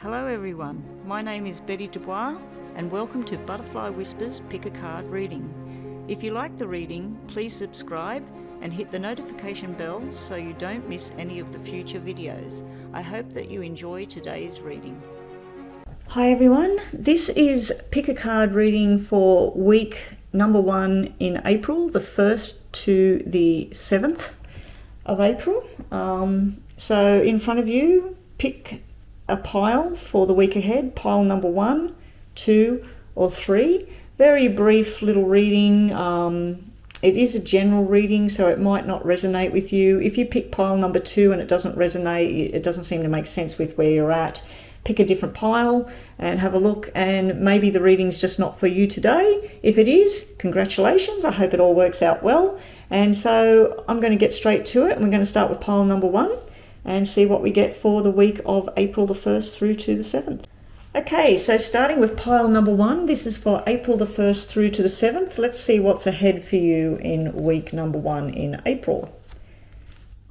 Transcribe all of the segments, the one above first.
Hello everyone, my name is Betty Dubois and welcome to Butterfly Whispers Pick a Card reading. If you like the reading, please subscribe and hit the notification bell so you don't miss any of the future videos. I hope that you enjoy today's reading. Hi everyone, this is Pick a Card reading for week number 1 in April, the 1st to the 7th of April. So in front of you, pick a pile for the week ahead, pile number 1, 2 or 3. Very brief little reading. It is a general reading, so it might not resonate with you. If you pick pile number 2 and it doesn't resonate, it doesn't seem to make sense with where you're at, pick a different pile and have a look, and maybe the reading's just not for you today. If it is, congratulations, I hope it all works out well. And so I'm going to get straight to it, and we're going to start with pile number 1 and see what we get for the week of April the 1st through to the 7th. Okay, so starting with pile number 1, this is for April the 1st through to the 7th. Let's see what's ahead for you in week number 1 in April.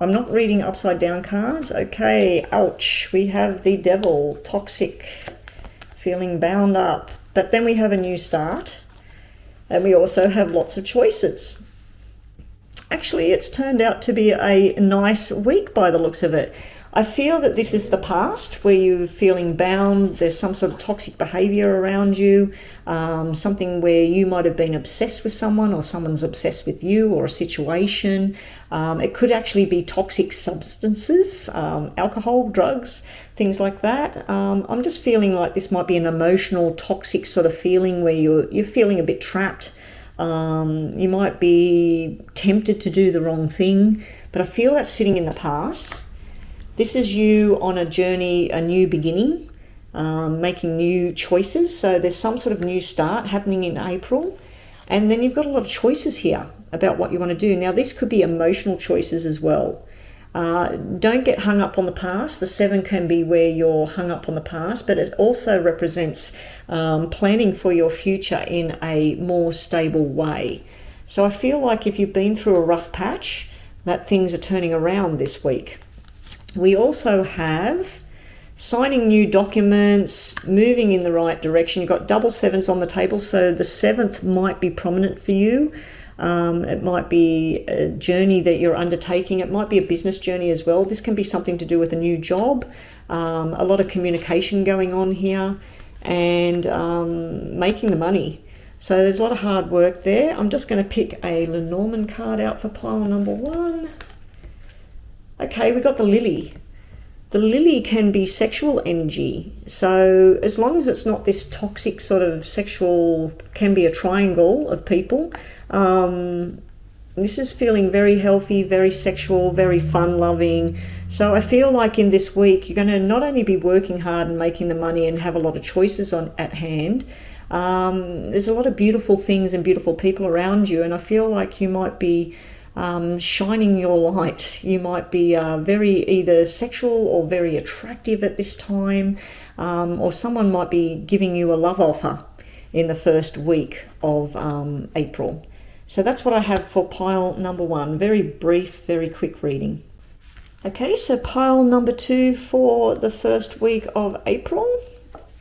I'm not reading upside down cards. Okay, ouch. We have the Devil, toxic, feeling bound up. But then we have a new start, and we also have lots of choices. Actually, it's turned out to be a nice week by the looks of it. I feel that this is the past where you're feeling bound. There's some sort of toxic behavior around you, something where you might have been obsessed with someone or someone's obsessed with you or a situation. It could actually be toxic substances, alcohol, drugs, things like that. I'm just feeling like this might be an emotional, toxic sort of feeling where you're feeling a bit trapped. You might be tempted to do the wrong thing, but I feel that's sitting in the past. This is you on a journey, a new beginning, making new choices. So there's some sort of new start happening in April. And then you've got a lot of choices here about what you want to do. Now, this could be emotional choices as well. Don't get hung up on the past. The 7 can be where you're hung up on the past, but it also represents planning for your future in a more stable way. So I feel like if you've been through a rough patch, that things are turning around this week. We also have signing new documents, moving in the right direction. You've got double 7s on the table, so the 7th might be prominent for you. It might be a journey that you're undertaking. It might be a business journey as well. This can be something to do with a new job, a lot of communication going on here, and making the money. So there's a lot of hard work there. I'm just going to pick a Lenormand card out for pile number 1. Okay, we got the Lily. The Lily can be sexual energy. So as long as it's not this toxic sort of sexual, can be a triangle of people. This is feeling very healthy, very sexual, very fun-loving. So I feel like in this week, you're going to not only be working hard and making the money and have a lot of choices at hand, there's a lot of beautiful things and beautiful people around you. And I feel like you might be shining your light. You might be very either sexual or very attractive at this time, or someone might be giving you a love offer in the first week of April. So that's what I have for pile number 1. Very brief, very quick reading. Okay, so pile number 2 for the first week of April.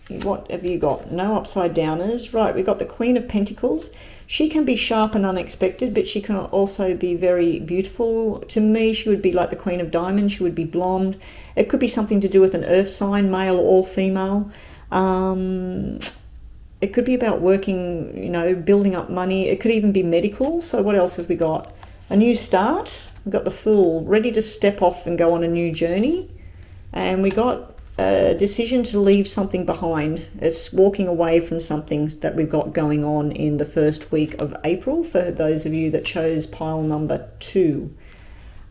What have you got? No upside downers. Right, we've got the Queen of Pentacles. She can be sharp and unexpected, but she can also be very beautiful. To me, she would be like the Queen of Diamonds. She would be blonde. It could be something to do with an earth sign, male or female. It could be about working, building up money. It could even be medical. So what else have we got? A new start. We've got the Fool, ready to step off and go on a new journey. And we got a decision to leave something behind. It's walking away from something that we've got going on in the first week of April for those of you that chose pile number 2.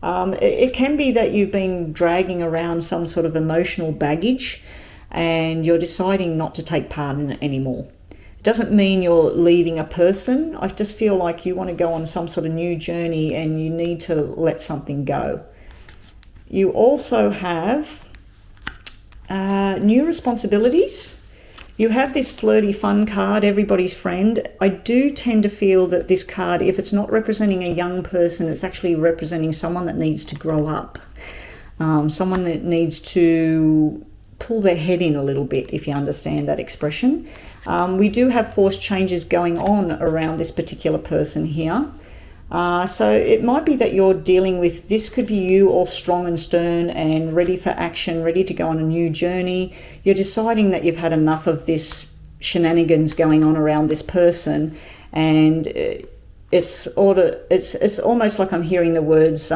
It can be that you've been dragging around some sort of emotional baggage and you're deciding not to take part in it anymore. It doesn't mean you're leaving a person. I just feel like you want to go on some sort of new journey and you need to let something go. You also have new responsibilities. You have this flirty fun card, everybody's friend. I do tend to feel that this card, if it's not representing a young person, it's actually representing someone that needs to grow up, someone that needs to pull their head in a little bit, if you understand that expression. We do have forced changes going on around this particular person here. So it might be that you're dealing with, this could be you all strong and stern and ready for action, ready to go on a new journey. You're deciding that you've had enough of this shenanigans going on around this person, and it's almost like I'm hearing the words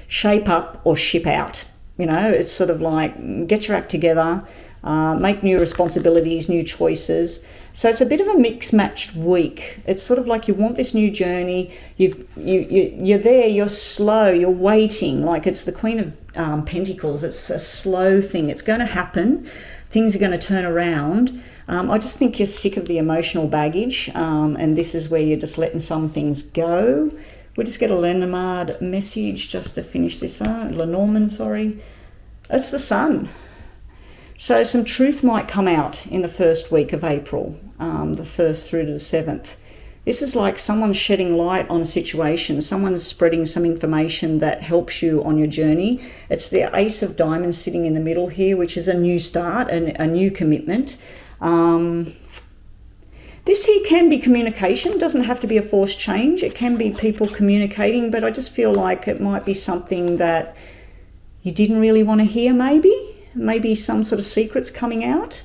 shape up or ship out. You know, it's sort of like get your act together, make new responsibilities, new choices. So it's a bit of a mixed-matched week. It's sort of like you want this new journey, you're there, you're slow, you're waiting, like it's the Queen of Pentacles. It's a slow thing. It's going to happen. Things are going to turn around. I just think you're sick of the emotional baggage, and this is where you're just letting some things go. We'll just get a Lenormand message just to finish this up. Lenormand, sorry. It's the Sun. So some truth might come out in the first week of April, the 1st through to the 7th. This is like someone's shedding light on a situation. Someone's spreading some information that helps you on your journey. It's the Ace of Diamonds sitting in the middle here, which is a new start and a new commitment. This here can be communication. It doesn't have to be a forced change. It can be people communicating, but I just feel like it might be something that you didn't really want to hear, maybe some sort of secrets coming out.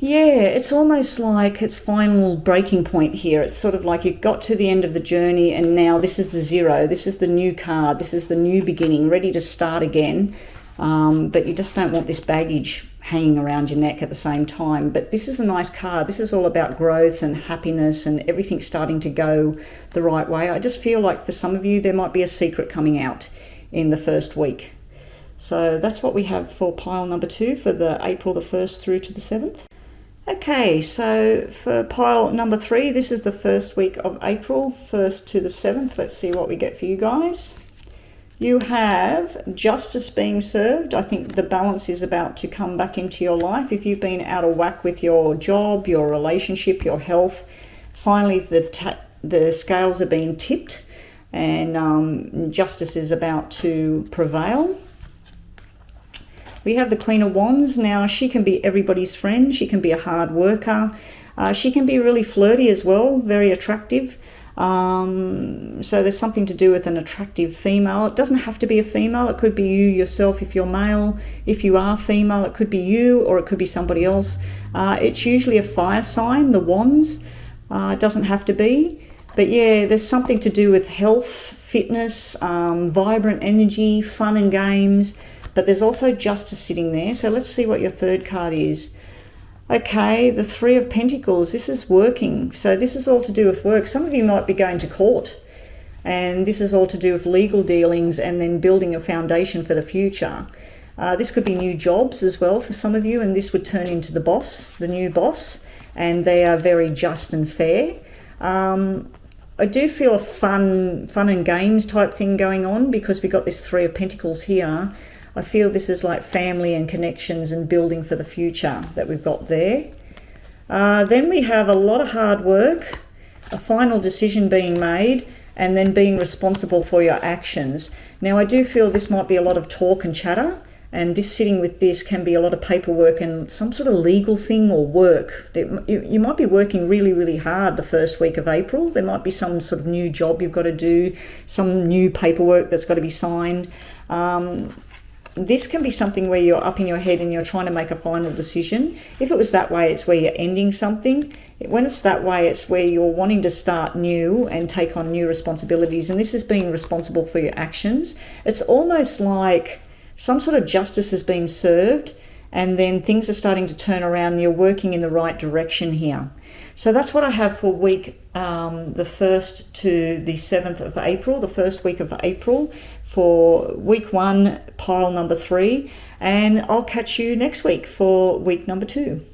Yeah, it's almost like it's final breaking point here. It's sort of like you got to the end of the journey and now this is the zero. This is the new card. This is the new beginning, ready to start again. But you just don't want this baggage hanging around your neck at the same time. But this is a nice card. This is all about growth and happiness and everything starting to go the right way. I just feel like for some of you, there might be a secret coming out in the first week. So that's what we have for pile number 2 for the April the 1st through to the 7th. Okay, so for pile number 3, this is the first week of April, 1st to the 7th. Let's see what we get for you guys. You have justice being served. I think the balance is about to come back into your life. If you've been out of whack with your job, your relationship, your health, finally the scales are being tipped and justice is about to prevail. We have the Queen of Wands. Now, she can be everybody's friend. She can be a hard worker. She can be really flirty as well, very attractive. So there's something to do with an attractive female. It doesn't have to be a female. It could be you yourself if you're male. If you are female, it could be you or it could be somebody else. It's usually a fire sign, the Wands. It doesn't have to be. But yeah, there's something to do with health, fitness, vibrant energy, fun and games. But there's also justice sitting there. So let's see what your third card is. Okay, the Three of Pentacles. This is working. So this is all to do with work. Some of you might be going to court. And this is all to do with legal dealings and then building a foundation for the future. This could be new jobs as well for some of you. And this would turn into the boss, the new boss. And they are very just and fair. I do feel a fun and games type thing going on because we've got this Three of Pentacles here. I feel this is like family and connections and building for the future that we've got there. Then we have a lot of hard work, a final decision being made, and then being responsible for your actions. Now, I do feel this might be a lot of talk and chatter, and this sitting with this can be a lot of paperwork and some sort of legal thing or work. You might be working really, really hard the first week of April. There might be some sort of new job you've got to do, some new paperwork that's got to be signed. This can be something where you're up in your head and you're trying to make a final decision. If it was that way, it's where you're ending something. When it's that way, it's where you're wanting to start new and take on new responsibilities. And this is being responsible for your actions. It's almost like some sort of justice has been served and then things are starting to turn around and you're working in the right direction here. So that's what I have for week the 1st to the 7th of April, the first week of April for week 1, pile number 3. And I'll catch you next week for week number 2.